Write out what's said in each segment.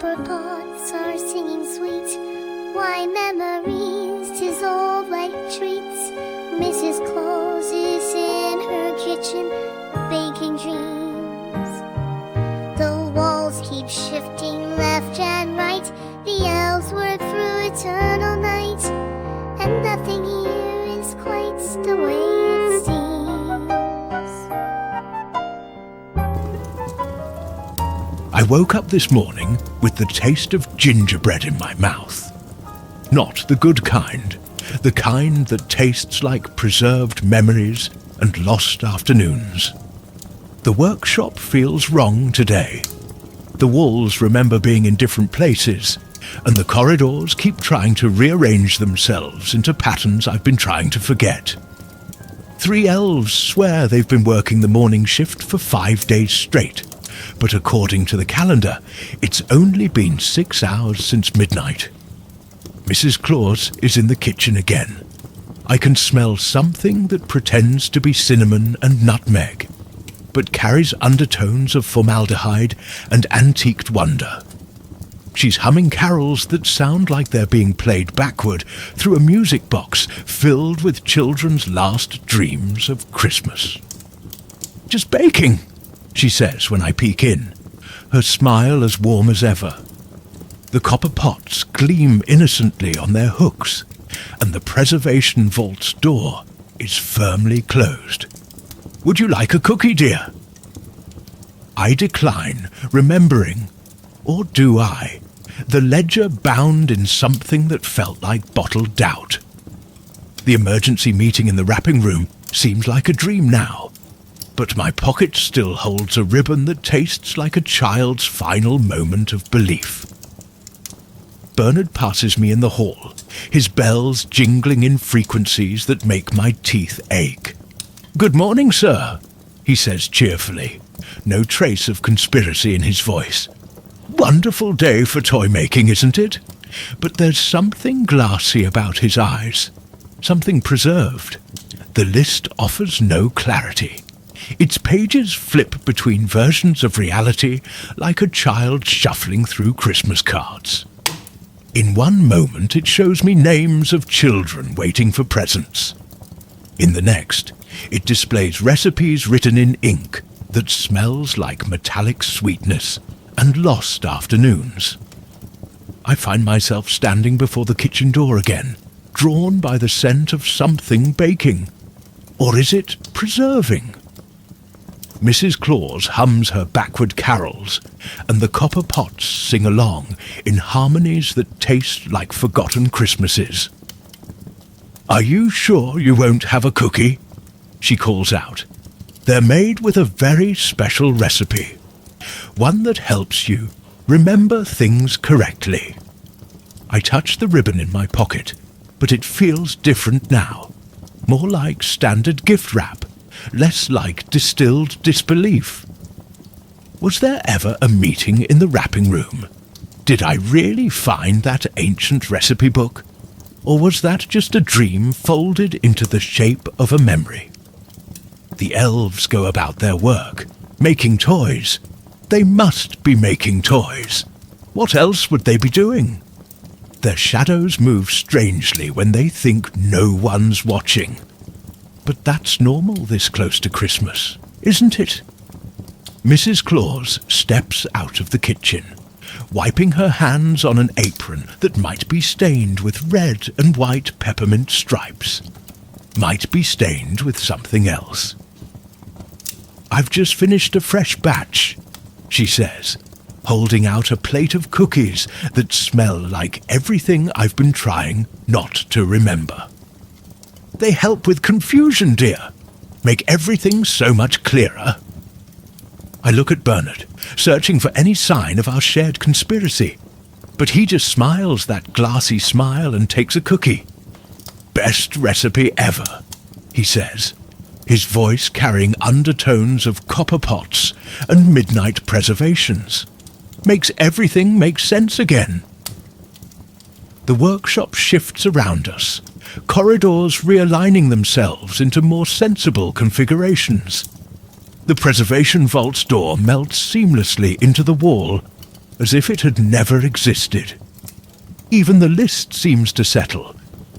copper pots are singing sweet. Why memories dissolve like treats. Mrs. Claus is in her kitchen, baking dreams. The walls keep shifting left and right. The elves work through eternal night, and nothing here is quite the way it seems. I woke up this morning with the taste of gingerbread in my mouth. Not the good kind, the kind that tastes like preserved memories and lost afternoons. The workshop feels wrong today. The walls remember being in different places, and the corridors keep trying to rearrange themselves into patterns I've been trying to forget. 3 elves swear they've been working the morning shift for 5 days straight, but according to the calendar, it's only been 6 hours since midnight. Mrs. Claus is in the kitchen again. I can smell something that pretends to be cinnamon and nutmeg, but carries undertones of formaldehyde and antiqued wonder. She's humming carols that sound like they're being played backward through a music box filled with children's last dreams of Christmas. "Just baking," she says when I peek in, her smile as warm as ever. The copper pots gleam innocently on their hooks, and the preservation vault's door is firmly closed. "Would you like a cookie, dear?" I decline, remembering, or do I, the ledger bound in something that felt like bottled doubt. The emergency meeting in the wrapping room seems like a dream now, but my pocket still holds a ribbon that tastes like a child's final moment of belief. Bernard passes me in the hall, his bells jingling in frequencies that make my teeth ache. "Good morning, sir," he says cheerfully, no trace of conspiracy in his voice. "Wonderful day for toy-making, isn't it?" But there's something glassy about his eyes, something preserved. The list offers no clarity. Its pages flip between versions of reality like a child shuffling through Christmas cards. In one moment it shows me names of children waiting for presents. In the next, it displays recipes written in ink that smells like metallic sweetness and lost afternoons. I find myself standing before the kitchen door again, drawn by the scent of something baking. Or is it preserving? Mrs. Claus hums her backward carols, and the copper pots sing along in harmonies that taste like forgotten Christmases. "Are you sure you won't have a cookie?" she calls out. "They're made with a very special recipe, one that helps you remember things correctly." I touch the ribbon in my pocket, but it feels different now, more like standard gift wrap, less like distilled disbelief. Was there ever a meeting in the wrapping room? Did I really find that ancient recipe book? Or was that just a dream folded into the shape of a memory? The elves go about their work, making toys. They must be making toys. What else would they be doing? Their shadows move strangely when they think no one's watching. But that's normal this close to Christmas, isn't it? Mrs. Claus steps out of the kitchen, wiping her hands on an apron that might be stained with red and white peppermint stripes. Might be stained with something else. "I've just finished a fresh batch," she says, holding out a plate of cookies that smell like everything I've been trying not to remember. "They help with confusion, dear. Make everything so much clearer." I look at Bernard, searching for any sign of our shared conspiracy, but he just smiles that glassy smile and takes a cookie. "Best recipe ever," he says, his voice carrying undertones of copper pots and midnight preservations. Makes everything make sense again. The workshop shifts around us, corridors realigning themselves into more sensible configurations. The preservation vault's door melts seamlessly into the wall, as if it had never existed. Even the list seems to settle,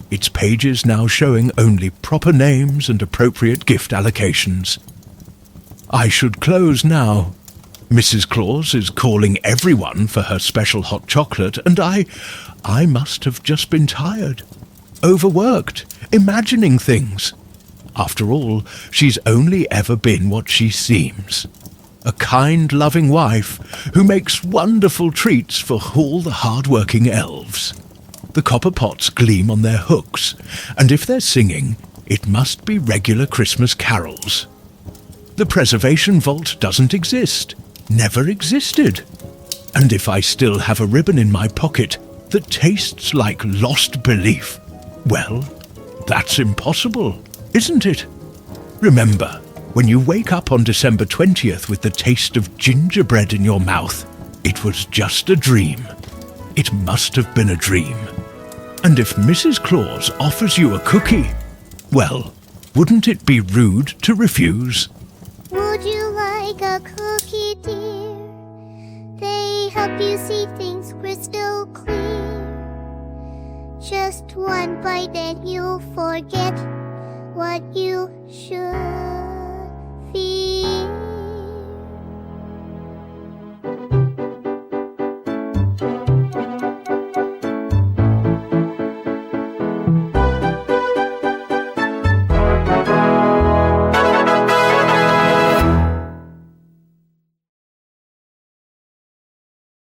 its pages now showing only proper names and appropriate gift allocations. I should close now. Mrs. Claus is calling everyone for her special hot chocolate, and I must have just been tired, overworked, imagining things. After all, she's only ever been what she seems. A kind, loving wife who makes wonderful treats for all the hard-working elves. The copper pots gleam on their hooks, and if they're singing, it must be regular Christmas carols. The preservation vault doesn't exist, never existed. And if I still have a ribbon in my pocket that tastes like lost belief, well, that's impossible, isn't it? Remember, when you wake up on December 20th with the taste of gingerbread in your mouth, it was just a dream. It must have been a dream. And if Mrs. Claus offers you a cookie, well, wouldn't it be rude to refuse? Would you like a cookie, dear? They help you see things crystal clear. Just one bite and you'll forget what you should feel.